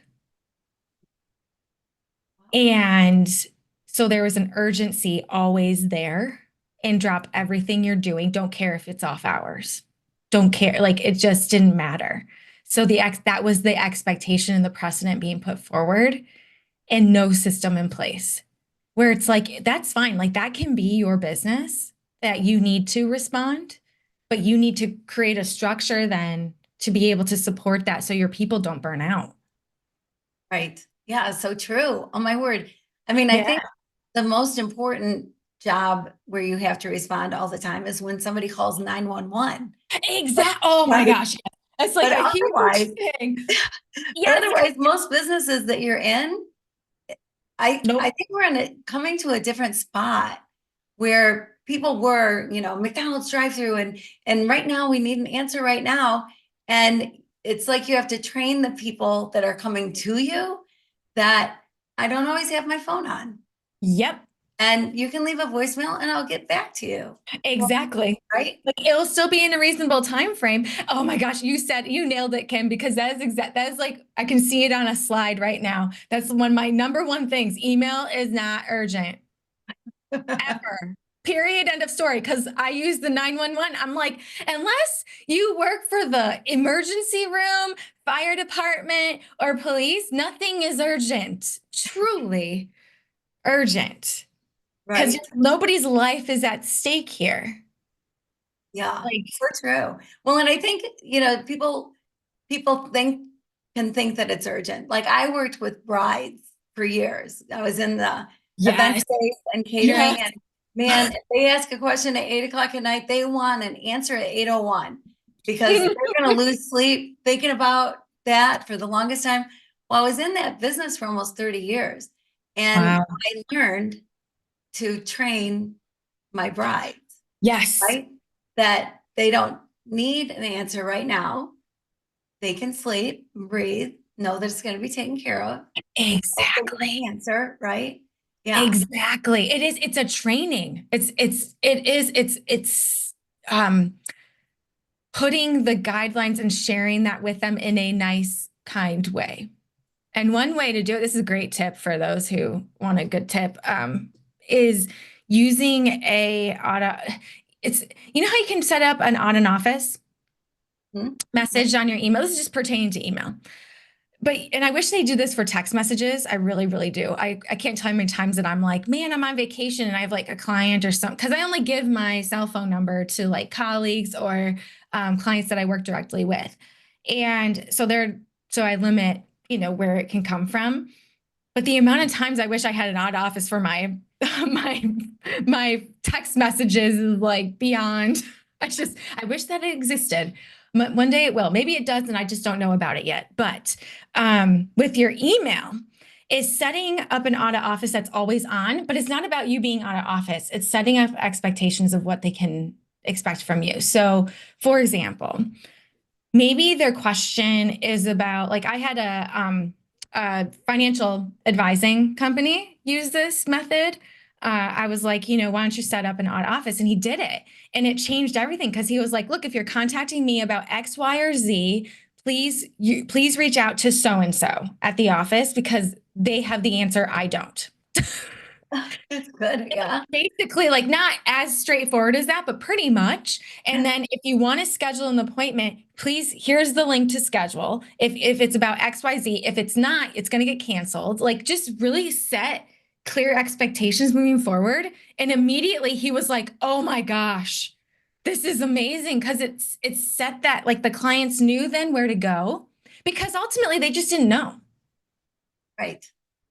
And so there was an urgency always there and drop everything you're doing. Don't care if it's off hours. Don't care. Like it just didn't matter. So that was the expectation and the precedent being put forward and no system in place where it's like, that's fine. Like that can be your business that you need to respond, but you need to create a structure then to be able to support that so your people don't burn out. Right. Yeah, so true. Oh my word. I mean, I Yeah, think the most important job where you have to respond all the time is when somebody calls 911. exactly. Oh my Right. gosh. It's like But a huge otherwise, thing. but Yes. otherwise, most businesses that you're in, I Nope. think we're coming to a different spot where people were, McDonald's drive-through and right now we need an answer right now. And it's like you have to train the people that are coming to you that I don't always have my phone on. Yep. and you can leave a voicemail and I'll get back to you. Exactly. Right? Like it'll still be in a reasonable time frame. Oh my gosh, you nailed it, Kim, because that is like I can see it on a slide right now. That's one of my number one things. Email is not urgent ever. Period. End of story. Because I use the 911. I'm like, unless you work for the emergency room, fire department, or police, nothing is urgent. Truly urgent. Because Right. nobody's life is at stake here. Yeah, Like, so true. Well, and I think, people can think that it's urgent. Like I worked with brides for years. I was in the event yes, space and catering, yes. and man, if they ask a question at 8 o'clock at night, they want an answer at 8:01 because they're going to lose sleep thinking about that for the longest time. Well, I was in that business for almost 30 years, and Wow. I learned to train my brides, Yes, right? That they don't need an answer right now. They can sleep, breathe, know that it's going to be taken care of. Hope they get exactly. an answer, right? Yeah. Exactly. It's a training. It's um putting the guidelines and sharing that with them in a nice, kind way. And one way to do it, this is a great tip for those who want a good tip, is using a auto. It's how you can set up an on and office Mhm. message on your email. This is just pertaining to email. But and I wish they do this for text messages. I really, really do. I can't tell you how many times that I'm like, man, I'm on vacation and I have like a client or something. Because I only give my cell phone number to like colleagues or clients that I work directly with. And so I limit, where it can come from. But the amount of times I wish I had an odd office for my my my text messages is like beyond. I wish that it existed. One day it will. Maybe it does, and I just don't know about it yet. But with your email, is setting up an audit office that's always on, but it's not about you being out of office. It's setting up expectations of what they can expect from you. So, for example, maybe their question is about like I had a financial advising company use this method. I was like, why don't you set up an odd office? And he did it. And it changed everything because he was like, look, if you're contacting me about X, Y, or Z, please reach out to so and so at the office because they have the answer. I don't. It's good. Yeah. Basically, like not as straightforward as that, but pretty much. And then if you want to schedule an appointment, please, here's the link to schedule. If it's about XYZ, if it's not, it's going to get canceled. Like just really set clear expectations moving forward. And immediately he was like, "Oh my gosh, this is amazing." Because it's set that like the clients knew then where to go because ultimately they just didn't know. Right.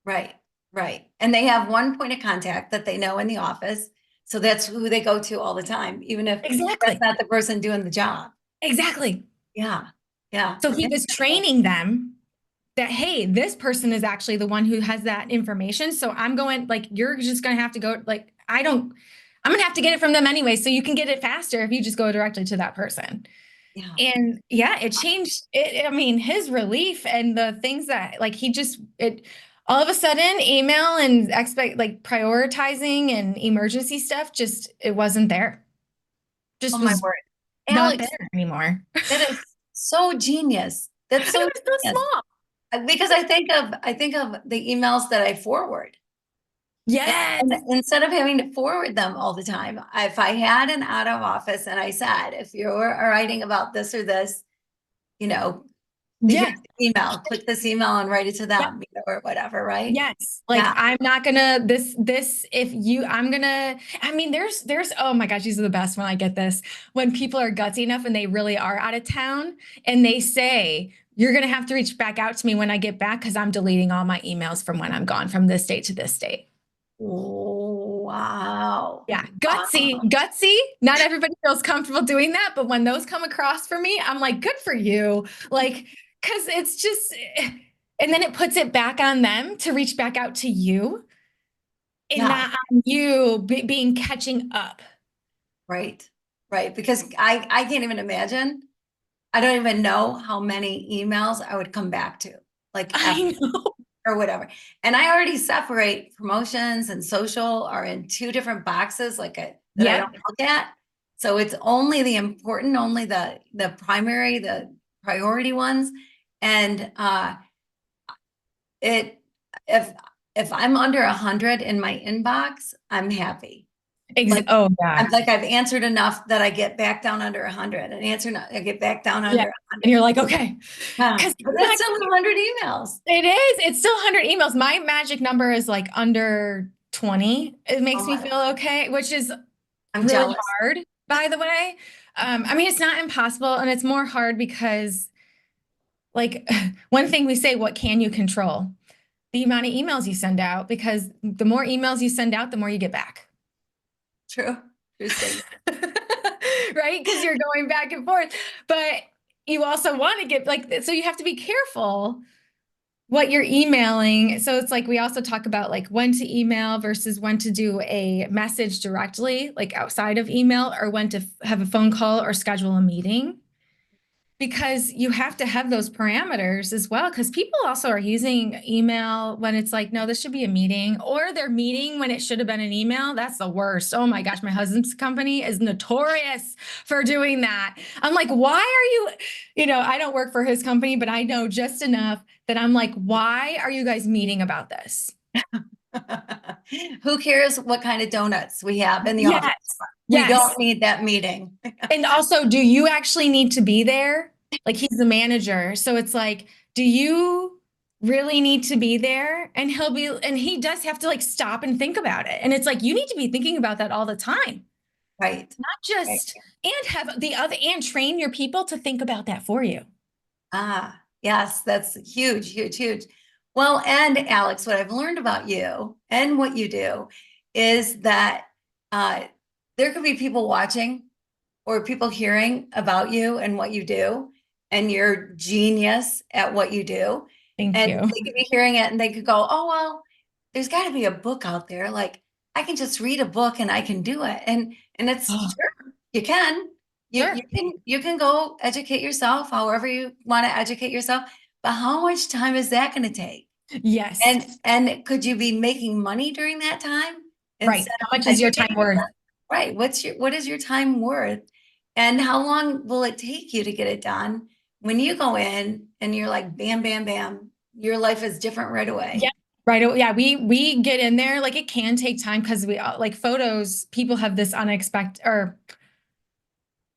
Right. Right. And they have one point of contact that they know in the office. So that's who they go to all the time, even if that's Exactly. not the person doing the job. Exactly. Yeah. Yeah. So he was training them that hey, this person is actually the one who has that information, so I'm going like you're just going to have to go like I'm going to have to get it from them anyway, so you can get it faster if you just go directly to that person. Yeah. And yeah, it changed it. I mean, his relief and the things that like he just it all of a sudden email and expect like prioritizing and emergency stuff just it wasn't there, Oh just my was word. not there Alex, anymore. that is so genius. That's It so was so genius. small. Because I think of the emails that I forward. Yes. And instead of having to forward them all the time, if I had an out of office and I said, if you're writing about this or this, you know, here's Yeah. the email, click this email and write it to them, or whatever, right? Yes. Like Yeah. I'm not gonna this if you I'm gonna I mean there's oh my gosh, these are the best when I get this. When people are gutsy enough and they really are out of town and they say, you're gonna have to reach back out to me when I get back because I'm deleting all my emails from when I'm gone from this date to this date. Wow. Yeah, Wow. gutsy. Not everybody feels comfortable doing that, but when those come across for me, I'm like, good for you. Like, because it's just, and then it puts it back on them to reach back out to you and Yeah. not on you being catching up. Right. Right. Because I can't even imagine. I don't even know how many emails I would come back to. Like, I know. or whatever. And I already separate promotions and social are in two different boxes, that I don't Yep. look at. So it's only the important, only the primary, the priority ones. And it if if I'm under 100 in my inbox, I'm happy. Like Oh, yeah. I'm like I've answered enough that I get back down under 100 and I get back down Yeah. under And 100. you're like, okay, Yeah, because but that's still 100 emails. it is. It's still 100 emails. My magic number is like under 20. It Oh makes me my, feel okay, which is I'm really jealous. hard, by the way. I mean, it's not impossible, and it's more hard because, like, one thing we say, what can you control? The amount of emails you send out, because the more emails you send out, the more you get back. True. True statement. Right? Because you're going back and forth. But you also want to get like, so you have to be careful what you're emailing. So it's like we also talk about like when to email versus when to do a message directly, like outside of email, or when to have a phone call or schedule a meeting. Because you have to have those parameters as well. Because people also are using email when it's like, no, this should be a meeting, or they're meeting when it should have been an email. That's the worst. Oh my gosh, my husband's company is notorious for doing that. I'm like, why are you, I don't work for his company, but I know just enough that I'm like, why are you guys meeting about this? Who cares what kind of donuts we have in the office? Yes. We Yes. don't need that meeting. And also, do you actually need to be there? Like he's the manager. So it's like, do you really need to be there? And he does have to like stop and think about it. And it's like, you need to be thinking about that all the time, Right. not Right. just, and have the other, and train your people to think about that for you. Ah, yes, that's huge, huge, huge. Well, and Alex, what I've learned about you and what you do is that uh, there could be people watching or people hearing about you and what you do, and you're genius at what you do. Thank And you. they could be hearing it and they could go, oh, well, there's got to be a book out there. Like I can just read a book and I can do it. And it's Oh, sure you can. You sure. can go educate yourself however you want to educate yourself, but how much time is that going to take? Yes. And could you be making money during that time Right. instead How of much is your time educating worth? yourself? Right. What is your time worth? And how long will it take you to get it done? When you go in and you're like, bam, bam, bam, your life is different right Yeah. away. Right. Oh, yeah. We get in there. Like it can take time because we like photos, people have this unexpected, or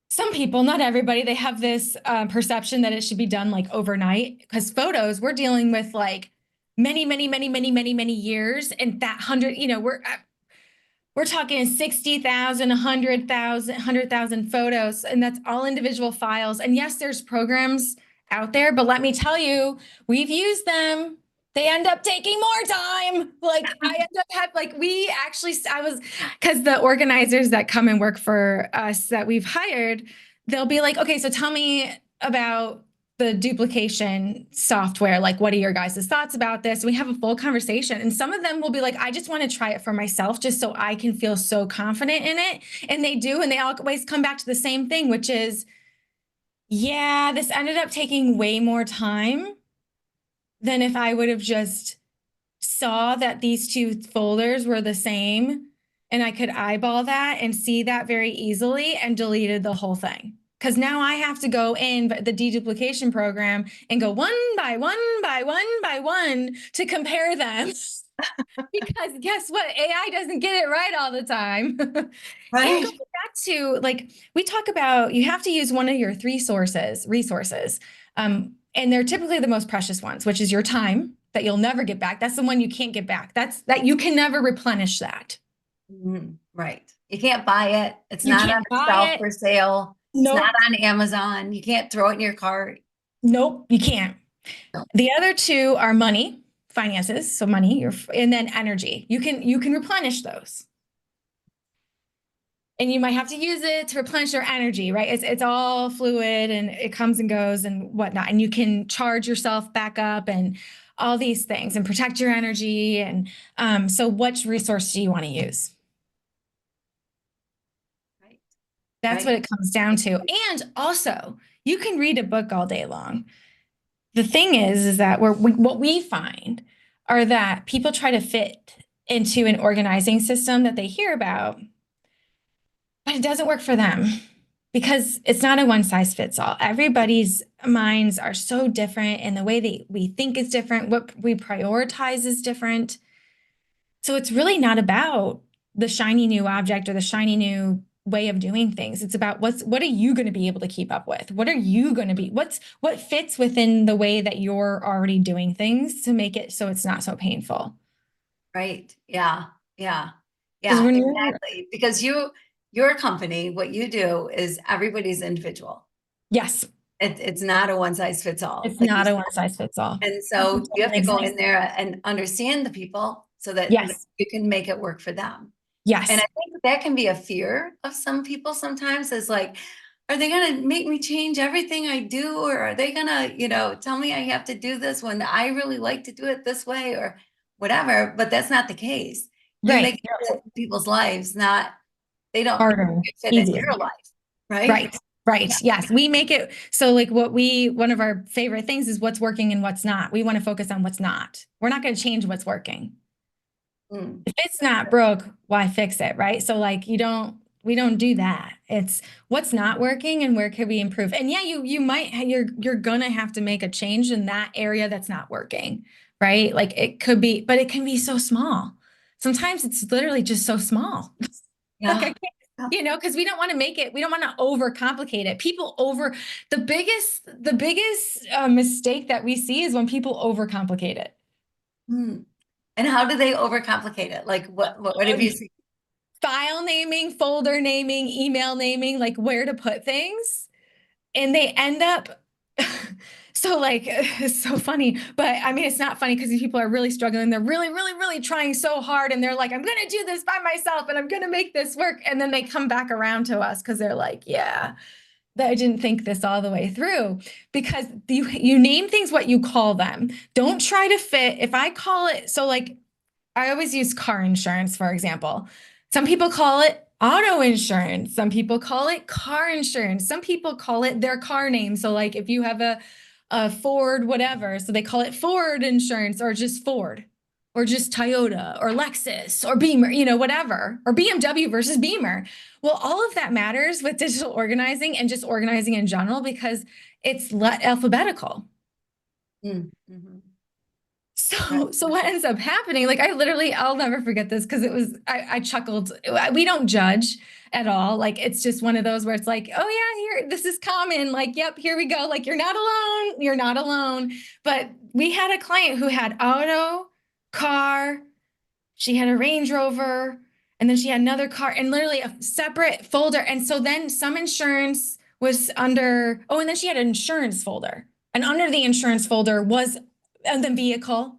some people, not everybody, they have this perception that it should be done like overnight, because photos, we're dealing with like many, many, many, many, many, many years. And that hundred, we're talking 60,000, 100,000 photos, and that's all individual files. And yes, there's programs out there, but let me tell you, we've used them. They end up taking more time. Like I end up like we actually, I was, because the organizers that come and work for us that we've hired, they'll be like, okay, so tell me about the duplication software. Like, what are your guys' thoughts about this? We have a full conversation. And some of them will be like, I just want to try it for myself just so I can feel so confident in it. And they do. And they always come back to the same thing, which is, yeah, this ended up taking way more time than if I would have just saw that these two folders were the same and I could eyeball that and see that very easily and deleted the whole thing. Because now I have to go in the deduplication program and go one by one by one by one to compare them. Because guess what? AI doesn't get it right all the time. And going Right. back to like, we talk about you have to use one of your three resources. And they're typically the most precious ones, which is your time that you'll never get back. That's the one you can't get back. That's that you can never replenish that. Right. You can't buy it. It's You not on can't a buy shelf it. for sale. It's not Nope. on Amazon. You can't throw it in your cart. Nope, you can't. No. The other two are money, finances, so money, and then energy. You can replenish those. And you might have to use it to replenish your energy, right? It's all fluid and it comes and goes and whatnot. And you can charge yourself back up and all these things and protect your energy. And so, which resource do you want to use? Right. That's Right. what it comes down to. And also, you can read a book all day long. The thing is that what we find are that people try to fit into an organizing system that they hear about, but it doesn't work for them because it's not a one size fits all. Everybody's minds are so different, and the way that we think is different, what we prioritize is different. So it's really not about the shiny new object or the shiny new way of doing things. It's about what are you going to be able to keep up with? What are you going to be? What fits within the way that you're already doing things to make it so it's not so painful. Right. Yeah. Yeah. Because Yeah, when you're exactly. Because your company, what you do is everybody's individual. yes, It's not a one size fits all, it's like you not a said. one size fits all. And so Perfect you have to go example. in there and understand the people so that Yes, you can make it work for them. And I yes, think that can be a fear of some people sometimes is like, are they going to make me change everything I do? Or are they going to, tell me I have to do this when I really like to do it this way or whatever? But that's not the case. You make right. it fit in people's lives, not, they don't Harder, fit in easier. your life. Right? Right. Right. Yeah. Yes. We make it so like one of our favorite things is what's working and what's not. We want to focus on what's not. We're not going to change what's working. Mm. If it's not broke, why fix it? Right. So like we don't do that. It's what's not working and where could we improve? And yeah, you're gonna have to make a change in that area that's not working. Right. Like it could be, but it can be so small. Sometimes it's literally just so small. Like I Yeah. can't, because we don't want to make it, we don't want to overcomplicate it. The biggest mistake that we see is when people overcomplicate it. Mm. And how do they overcomplicate it? Like what have you seen? File naming, folder naming, email naming, like where to put things. And they end up, so like, it's so funny. But I mean, it's not funny because these people are really struggling. They're really, really, really trying so hard. And they're like, I'm going to do this by myself and I'm going to make this work. And then they come back around to us because they're like, yeah, that I didn't think this all the way through because you name things what you call them. Don't try to fit. If I call it, so like I always use car insurance, for example. Some people call it auto insurance. Some people call it car insurance. Some people call it their car name. So, like if you have a Ford, whatever, so they call it Ford insurance or just Ford or just Toyota or Lexus or Beamer, whatever, or BMW versus Beamer. Well, all of that matters with digital organizing and just organizing in general because it's alphabetical. Mm. Mhm. Right. So what ends up happening, like I'll never forget this because I chuckled. We don't judge at all. Like it's just one of those where it's like, oh yeah, here, this is common. Like, yep, here we go. Like you're not alone. You're not alone. But we had a client who had auto, car, she had a Range Rover, and then she had another car and literally a separate folder. And so then some insurance was under, and then she had an insurance folder. And under the insurance folder was the vehicle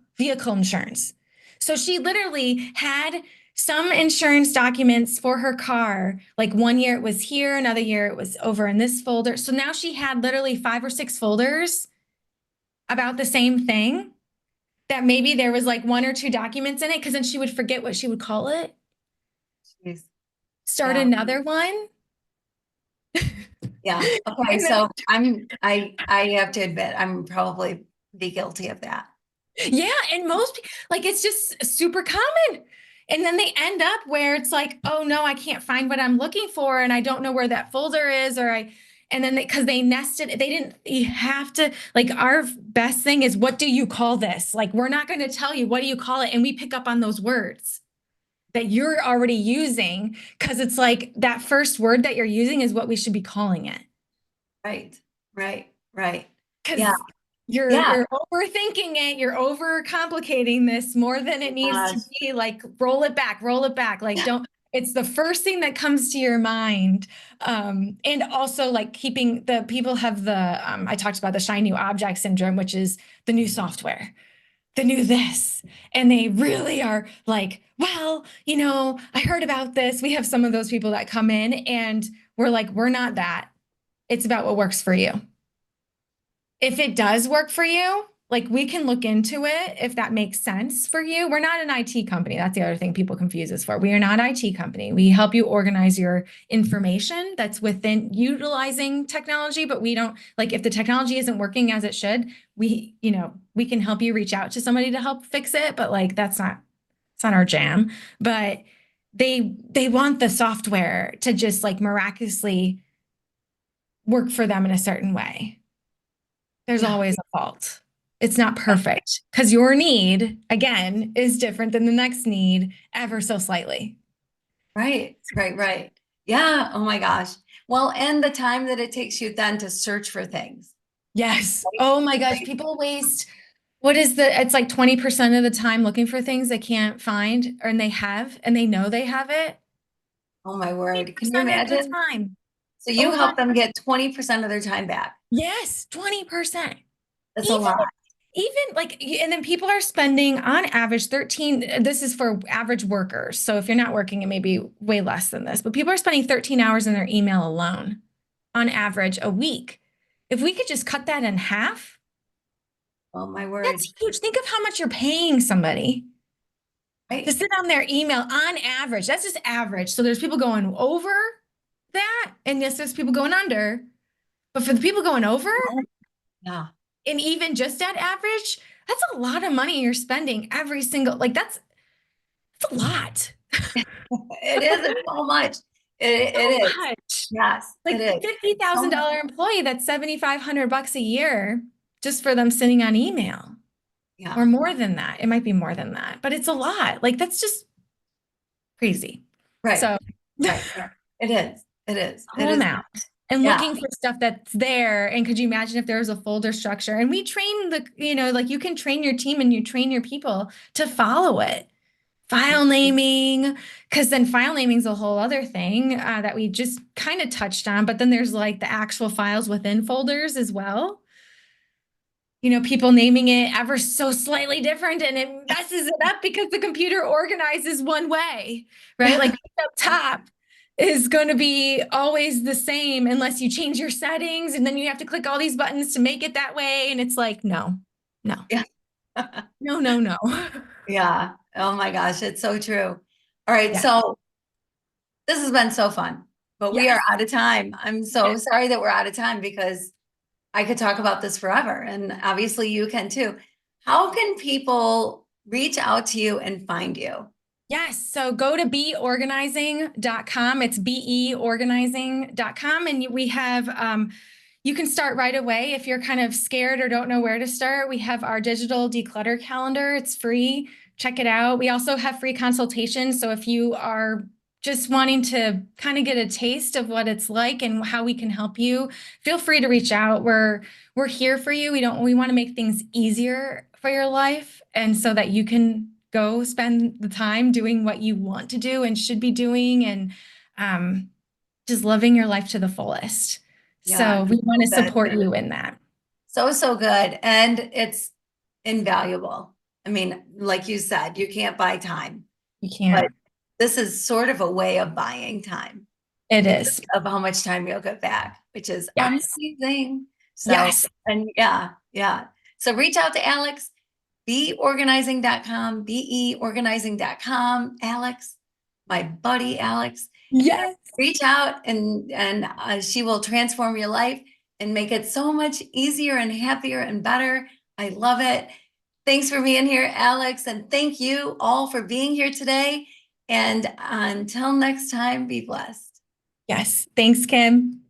insurance. So she literally had some insurance documents for her car. Like one year it was here, another year it was over in this folder. So now she had literally 5 or 6 folders about the same thing that maybe there was like 1 or 2 documents in it because then she would forget what she would call it, Jeez. start Yeah. another one. Yeah. Okay. And then, So I have to admit, I'm probably be guilty of that. yeah, and like it's just super common. And then they end up where it's like, oh no, I can't find what I'm looking for and I don't know where that folder is and then because they nested, they didn't, you have to, like, our best thing is, what do you call this? Like, we're not going to tell you, what do you call it? And we pick up on those words that you're already using because it's like that first word that you're using is what we should be calling it. Right. Right. Right. Yeah. Because you're Yeah. you're overthinking it, you're overcomplicating this more than it needs to Gosh. be. Like roll it back. Like don't, it's the first thing that comes to your mind. And also like keeping the people have I talked about the shiny new object syndrome, which is the new software, the new this. And they really are like, well, I heard about this. We have some of those people that come in and we're like, we're not that. It's about what works for you. If it does work for you, like we can look into it if that makes sense for you. We're not an IT company. That's the other thing people confuse us for. We are not IT company. We help you organize your information that's within utilizing technology, but we don't like if the technology isn't working as it should, we can help you reach out to somebody to help fix it, but like it's not our jam. But they want the software to just like miraculously work for them in a certain way. There's Yeah. always a fault. It's not perfect because your need, again, is different than the next need ever so slightly. Right, right, right. Yeah. Oh my gosh. Well, and the time that it takes you then to search for things. Yes. Right? Oh my gosh. Like, People waste, it's like 20% of the time looking for things they can't find and they have, and they know they have it. oh my word. Can you 20% of the imagine? time. So you Oh my, help them get 20% of their time back. yes, 20%. That's a Even lot. Even like, and then people are spending on average 13, this is for average workers. So if you're not working, it may be way less than this, but people are spending 13 hours in their email alone on average a week. If we could just cut that in half, Oh my word. that's huge. Think of how much you're paying somebody to Right. sit on their email on average. That's just average. So there's people going over that, and yes, there's people going under. But for the people going over, Yeah. and even just at average, that's a lot of money you're spending every single, like that's a lot. It is. It's so much. It So is. much. Yes, it Like is. So much. $50,000 employee, that's $7,500 a year just for them sitting on email, Yeah. or more than that. It might be more than that, but it's a lot. Like that's just crazy. Right. So Right. Right. It is. It is. It home is. out and Yeah. looking for stuff that's there. And could you imagine if there was a folder structure? And we train like you can train your team and you train your people to follow it. File naming, because then file naming is a whole other thing that we just kind of touched on, but then there's like the actual files within folders as well. People naming it ever so slightly different and it messes it up because the computer organizes one way, right? Like up top is going to be always the same unless you change your settings and then you have to click all these buttons to make it that way. And it's like, no, no, Yeah. no, no, no. Yeah. Oh my gosh, it's so true. All right, Yeah. so this has been so fun, but we are Yes. out of time. I'm so sorry that we're out of time because I could talk about this forever, and obviously you can too. How can people reach out to you and find you? Yes. So go to beorganizing.com. It's beorganizing.com. And we have, you can start right away if you're kind of scared or don't know where to start. We have our digital declutter calendar. It's free. Check it out. We also have free consultations. So if you are just wanting to kind of get a taste of what it's like and how we can help you, feel free to reach out. We're here for you. We want to make things easier for your life and so that you can go spend the time doing what you want to do and should be doing and um, just living your life to the fullest. Yeah, So we want so to good. support you in that. So, so good. And it's invaluable. I mean, like you said, you can't buy time, You but can't. this is sort of a way of buying time It because is. of how much time you'll get back, which is Yes. amazing. So, Yes. and yeah, yeah. So reach out to Alex, beorganizing.com, beorganizing.com. Alex, my buddy Alex, Yes. reach out and she will transform your life and make it so much easier and happier and better. I love it. Thanks for being here, Alex, and thank you all for being here today. And until next time, be blessed. Yes. Thanks, Kim.